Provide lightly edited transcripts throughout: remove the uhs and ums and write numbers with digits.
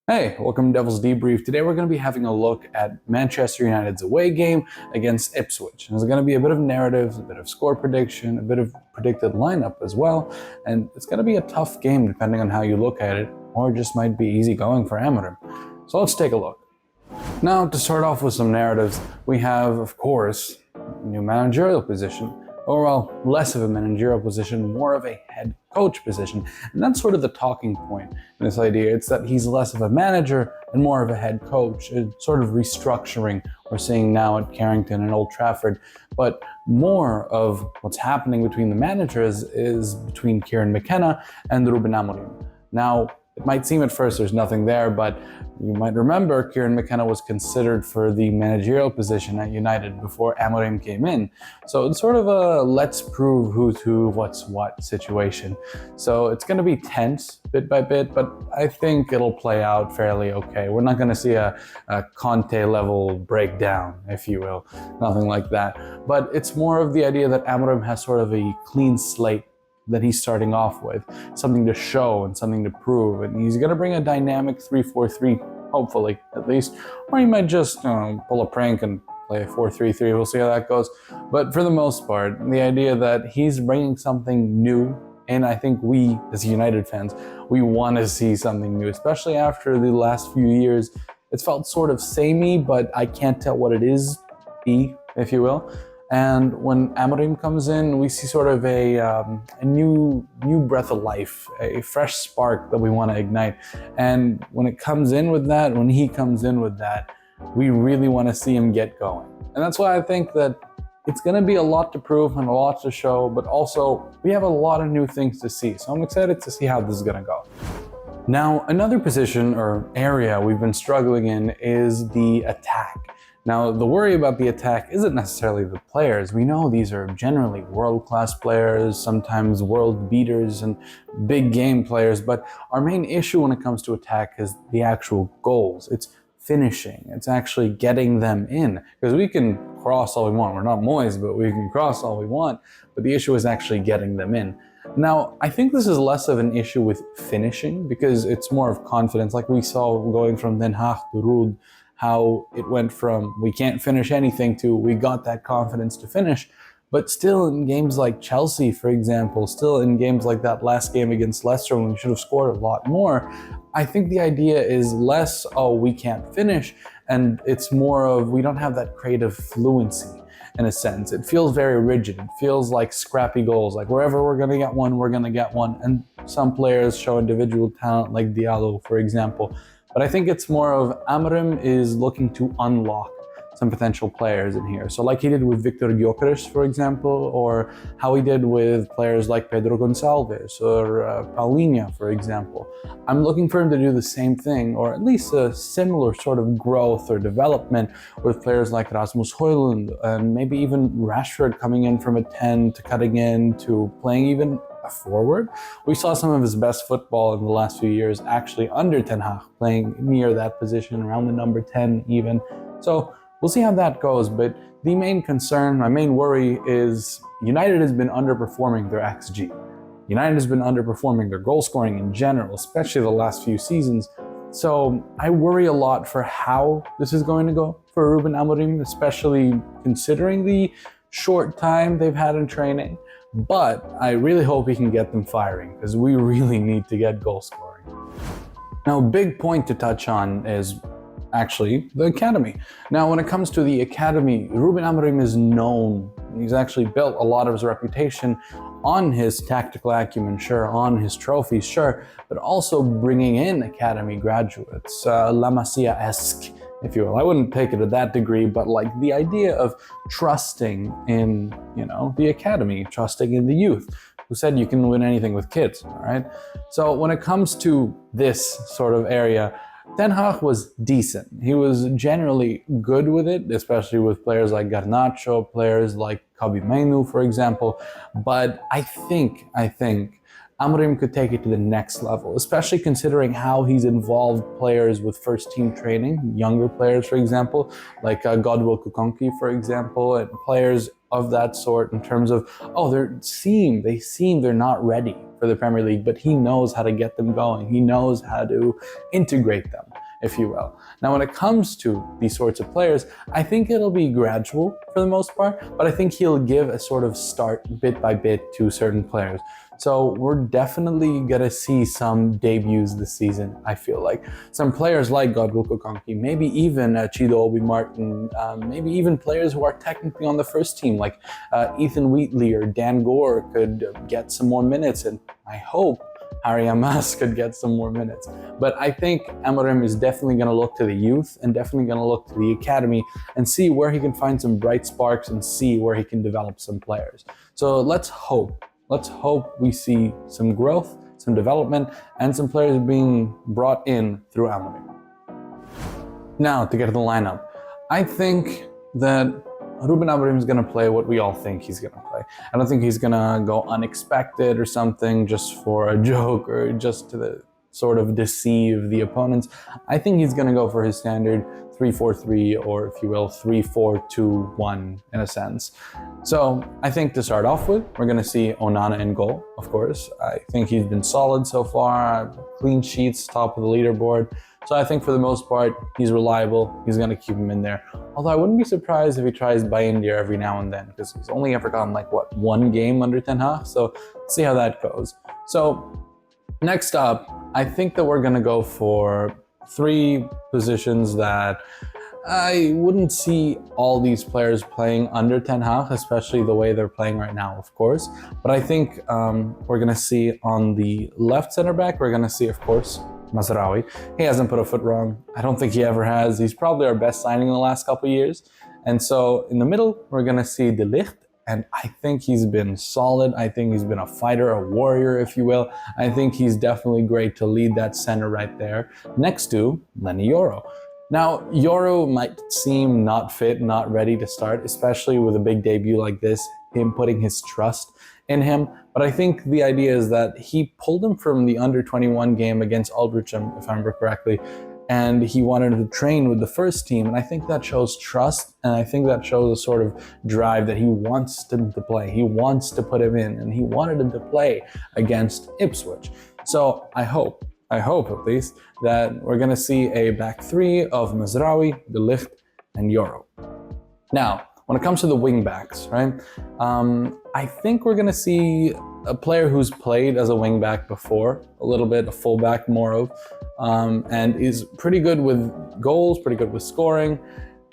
Hey, welcome to Devils Debrief. Today we're going to be having a look at Manchester United's away game against Ipswich. And there's going to be a bit of narrative, a bit of score prediction, a bit of predicted lineup as well. And it's going to be a tough game depending on how you look at it, or it just might be easy going for Amorim. So let's take a look. Now, to start off with some narratives, we have, of course, a new managerial position, or well, less of a managerial position, more of a head coach position. And that's sort of the talking point in this idea. It's that he's less of a manager and more of a head coach. It's sort of restructuring we're seeing now at Carrington and Old Trafford. But more of what's happening between the managers is between Kieran McKenna and Ruben Amorim. Now, it might seem at first there's nothing there, but you might remember Kieran McKenna was considered for the managerial position at United before Amorim came in. So it's sort of a let's prove who's who, what's what situation. So it's going to be tense bit by bit, but I think it'll play out fairly okay. We're not going to see a Conte level breakdown, if you will, nothing like that. But it's more of the idea that Amorim has sort of a clean slate that he's starting off with, something to show and something to prove. And he's going to bring a dynamic 3-4-3, hopefully, at least. Or he might just pull a prank and play a 4-3-3. We'll see how that goes. But for the most part, the idea that he's bringing something new, and I think we, as United fans, we want to see something new, especially after the last few years. It's felt sort of samey, but I can't tell what it is, if you will. And when Amorim comes in, we see sort of a new breath of life, a fresh spark that we want to ignite. And when it comes in with that, when he comes in with that, we really want to see him get going. And that's why I think that it's going to be a lot to prove and a lot to show, but also we have a lot of new things to see. So I'm excited to see how this is going to go. Now, another position or area we've been struggling in is the attack. Now, the worry about the attack isn't necessarily the players. We know these are generally world-class players, sometimes world beaters and big game players, but our main issue when it comes to attack is the actual goals. It's finishing. It's actually getting them in. Because we can cross all we want. We're not Moyes, but we can cross all we want. But the issue is actually getting them in. Now, I think this is less of an issue with finishing because it's more of confidence, like we saw going from Den Haag to Ruud, how it went from we can't finish anything to we got that confidence to finish. But still in games like Chelsea, for example, still in games like that last game against Leicester when we should have scored a lot more, I think the idea is less, oh, we can't finish, and it's more of we don't have that creative fluency in a sense. It feels very rigid. It feels like scrappy goals, like wherever we're going to get one, we're going to get one. And some players show individual talent like Diallo, for example. But I think it's more of Amorim is looking to unlock some potential players in here. So like he did with Victor Gyökeres, for example, or how he did with players like Pedro Gonçalves or Paulinho, for example. I'm looking for him to do the same thing, or at least a similar sort of growth or development with players like Rasmus Højlund and maybe even Rashford coming in from a 10 to cutting in to playing even a forward. We saw some of his best football in the last few years actually under Ten Hag, playing near that position, around the number 10 even. So we'll see how that goes, but the main concern, my main worry is United has been underperforming their XG. United has been underperforming their goal scoring in general, especially the last few seasons. So I worry a lot for how this is going to go for Ruben Amorim, especially considering the short time they've had in training. But I really hope he can get them firing because we really need to get goal scoring. Now, a big point to touch on is actually the academy. Now, when it comes to the academy, Ruben Amorim is known. He's actually built a lot of his reputation on his tactical acumen, sure, on his trophies, sure, but also bringing in academy graduates, La Masia-esque, if you will. I wouldn't take it to that degree, but like the idea of trusting in, the academy, trusting in the youth. Who said you can win anything with kids, all right? So when it comes to this sort of area, Ten Hag was decent. He was generally good with it, especially with players like Garnacho, players like Kobbie Mainoo, for example. But I think Amorim could take it to the next level, especially considering how he's involved players with first-team training, younger players, for example, like Godwill Kukonki, for example, and players of that sort in terms of, they seem they're not ready for the Premier League, but he knows how to get them going. He knows how to integrate them. if you will. Now, when it comes to these sorts of players, I think it'll be gradual for the most part, but I think he'll give a sort of start bit by bit to certain players. So we're definitely gonna see some debuts this season, I feel like. Some players like Godwill Kokonki, maybe even Chido Obi-Martin, maybe even players who are technically on the first team, like Ethan Wheatley or Dan Gore could get some more minutes, and I hope Harry Amas could get some more minutes. But I think Amorim is definitely going to look to the youth and definitely going to look to the academy and see where he can find some bright sparks and see where he can develop some players. So let's hope we see some growth, some development, and some players being brought in through Amorim. Now, to get to the lineup, I think that Ruben Amorim is going to play what we all think he's going to play. I don't think he's going to go unexpected or something just for a joke or just to sort of deceive the opponents. I think he's going to go for his standard 3-4-3, or if you will, 3-4-2-1 in a sense. So I think to start off with, we're going to see Onana in goal, of course. I think he's been solid so far, clean sheets, top of the leaderboard. So I think for the most part, he's reliable. He's going to keep him in there. Although I wouldn't be surprised if he tries Bayindir every now and then, because he's only ever gotten like, what, one game under Ten Hag? So let's see how that goes. So next up, I think that we're going to go for three positions that I wouldn't see all these players playing under Ten Hag, especially the way they're playing right now, of course. But I think we're going to see on the left center back, we're going to see, of course, Mazraoui. He hasn't put a foot wrong. I don't think he ever has. He's probably our best signing in the last couple of years. And so in the middle, we're going to see De Ligt. And I think he's been solid. I think he's been a fighter, a warrior, if you will. I think he's definitely great to lead that center right there next to Lenny Yoro. Now, Yoro might seem not fit, not ready to start, especially with a big debut like this, him putting his trust in him. But I think the idea is that he pulled him from the under-21 game against Aldrich, if I remember correctly, and he wanted to train with the first team. And I think that shows trust, and I think that shows a sort of drive that he wants him to play. He wants to put him in, and he wanted him to play against Ipswich. So I hope at least, that we're going to see a back three of Mazraoui, De Ligt, and Yoro. Now, when it comes to the wing backs, right, I think we're going to see a player who's played as a wing back before, a little bit, a fullback more of, and is pretty good with goals, pretty good with scoring,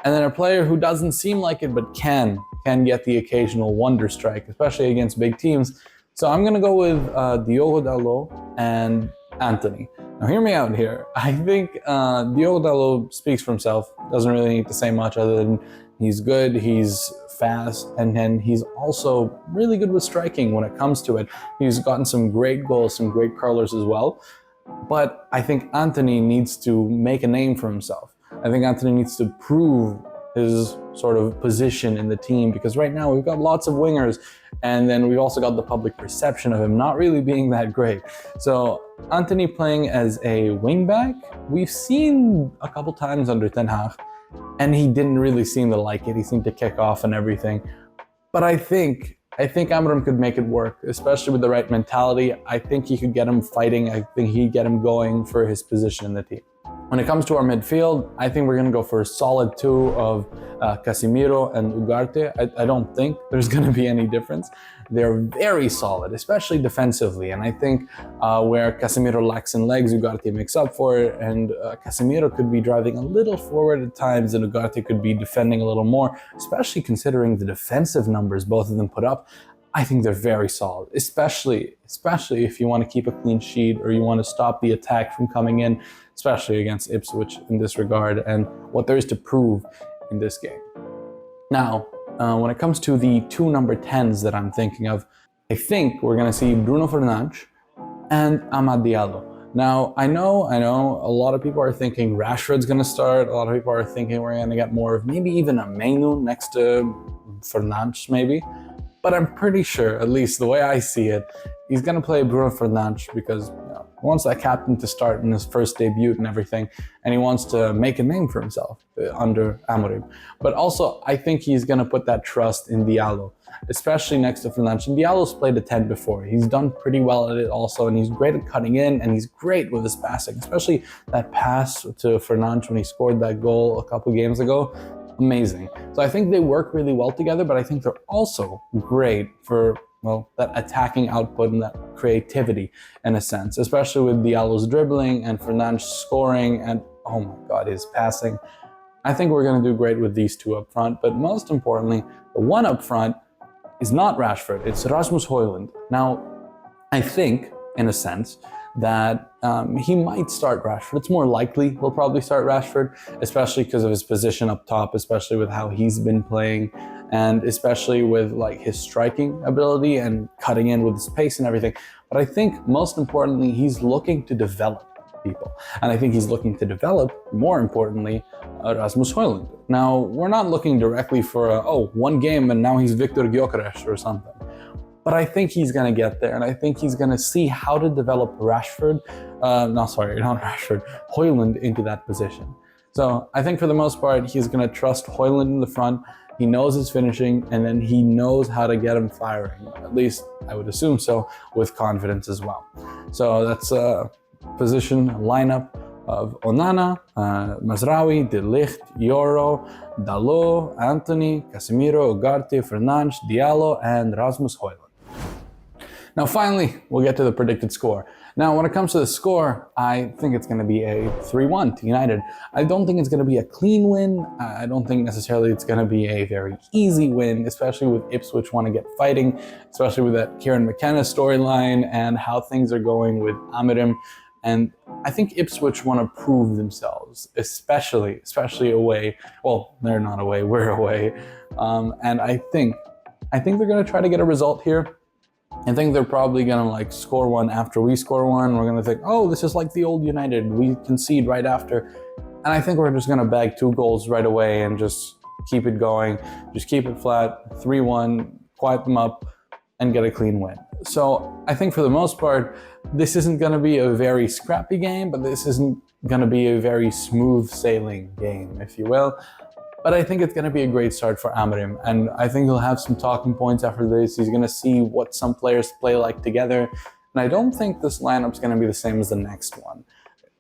and then a player who doesn't seem like it but can get the occasional wonder strike, especially against big teams. So I'm going to go with Diogo Dalot and Anthony. Now hear me out here. I think Diogo Dalot speaks for himself, doesn't really need to say much other than he's good, he's fast, and then he's also really good with striking when it comes to it. He's gotten some great goals, some great curlers as well. But I think Anthony needs to make a name for himself. I think Anthony needs to prove his sort of position in the team, because right now we've got lots of wingers, and then we've also got the public perception of him not really being that great. So Anthony playing as a wingback, we've seen a couple times under Ten Hag, and he didn't really seem to like it. He seemed to kick off and everything. But I think Amorim could make it work, especially with the right mentality. I think he could get him fighting. I think he'd get him going for his position in the team. When it comes to our midfield, I think we're going to go for a solid two of Casemiro and Ugarte. I don't think there's going to be any difference. They're very solid, especially defensively. And I think where Casemiro lacks in legs, Ugarte makes up for it. And Casemiro could be driving a little forward at times, and Ugarte could be defending a little more, especially considering the defensive numbers both of them put up. I think they're very solid, especially if you want to keep a clean sheet or you want to stop the attack from coming in, especially against Ipswich in this regard, and what there is to prove in this game. Now, when it comes to the two number 10s that I'm thinking of, I think we're going to see Bruno Fernandes and Amad Diallo. Now, I know, a lot of people are thinking Rashford's going to start. A lot of people are thinking we're going to get more of maybe even a Mainu next to Fernandes maybe. But I'm pretty sure, at least the way I see it, he's going to play Bruno Fernandes because he wants that captain to start in his first debut and everything, and he wants to make a name for himself under Amorim. But also, I think he's going to put that trust in Diallo. especially next to Fernandes. And Diallo's played a 10 before. He's done pretty well at it also, and he's great at cutting in, and he's great with his passing, especially that pass to Fernandes when he scored that goal a couple games ago. Amazing. So I think they work really well together, but I think they're also great for, well, that attacking output and that creativity in a sense, especially with Diallo's dribbling and Fernandes scoring and, oh my God, his passing. I think we're going to do great with these two up front, but most importantly, the one up front is not Rashford, it's Rasmus Højlund. Now, I think, in a sense, that he might start Rashford. It's more likely he'll probably start Rashford, especially because of his position up top, especially with how he's been playing, and especially with like his striking ability and cutting in with his pace and everything. But I think most importantly, he's looking to develop people. And I think he's looking to develop, more importantly, Rasmus Højlund. Now, we're not looking directly for one game and now he's Viktor Gyökeres or something. But I think he's going to get there, and I think he's going to see how to develop Højlund into that position. So I think for the most part, he's going to trust Højlund in the front. He knows his finishing, and then he knows how to get him firing. At least I would assume so, with confidence as well. So that's a position lineup of Onana, Mazraoui, De Ligt, Yoro, Dalot, Antony, Casemiro, Ugarte, Fernandes, Diallo, and Rasmus Højlund. Now finally, we'll get to the predicted score. Now when it comes to the score, I think it's going to be a 3-1 to United. I don't think it's going to be a clean win. I don't think necessarily it's going to be a very easy win, especially with Ipswich want to get fighting, especially with that Kieran McKenna storyline and how things are going with Amirim. And I think Ipswich want to prove themselves, especially away. Well, they're not away, we're away. And I think they're going to try to get a result here. I think they're probably going to like score one after we score one. We're going to think, oh, this is like the old United. We concede right after. And I think we're just going to bag 2 goals right away and just keep it going. Just keep it flat, 3-1, quiet them up, and get a clean win. So I think for the most part, this isn't going to be a very scrappy game, but this isn't going to be a very smooth sailing game, if you will. But I think it's going to be a great start for Amirim, and I think he'll have some talking points after this. He's going to see what some players play like together, and I don't think this lineup's going to be the same as the next one.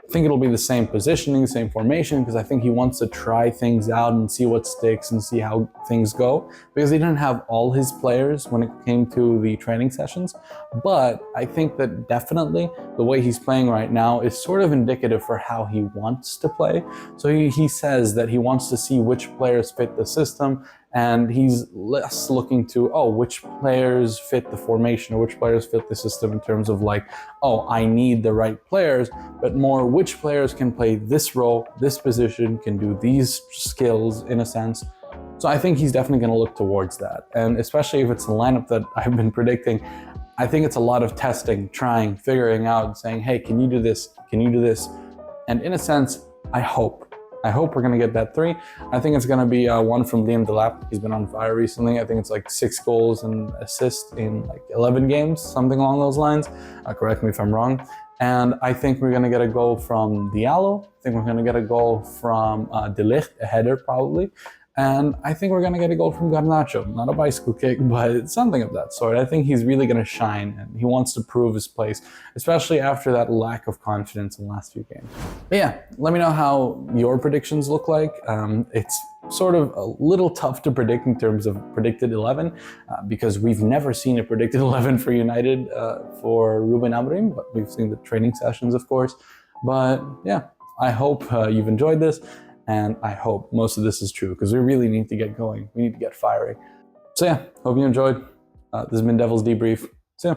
I think it'll be the same positioning, same formation, because I think he wants to try things out and see what sticks and see how things go, because he didn't have all his players when it came to the training sessions. But I think that definitely the way he's playing right now is sort of indicative for how he wants to play. So he says that he wants to see which players fit the system, and he's less looking to, which players fit the formation or which players fit the system in terms of like, I need the right players, but more which players can play this role, this position, can do these skills in a sense. So I think he's definitely going to look towards that. And especially if it's the lineup that I've been predicting, I think it's a lot of testing, trying, figuring out, saying, hey, can you do this? Can you do this? And in a sense, I hope we're going to get that 3. I think it's going to be one from Liam Delap. He's been on fire recently. I think it's like 6 goals and assists in like 11 games, something along those lines. Correct me if I'm wrong. And I think we're going to get a goal from Diallo. I think we're going to get a goal from De Ligt, a header probably. And I think we're going to get a goal from Garnacho. Not a bicycle kick, but something of that sort. I think he's really going to shine, and he wants to prove his place, especially after that lack of confidence in the last few games. But yeah, let me know how your predictions look like. It's sort of a little tough to predict in terms of predicted 11, because we've never seen a predicted 11 for United for Ruben Amorim, but we've seen the training sessions, of course. But yeah, I hope you've enjoyed this. And I hope most of this is true, because we really need to get going. We need to get firing. So yeah, hope you enjoyed. This has been Devils Debrief. See ya.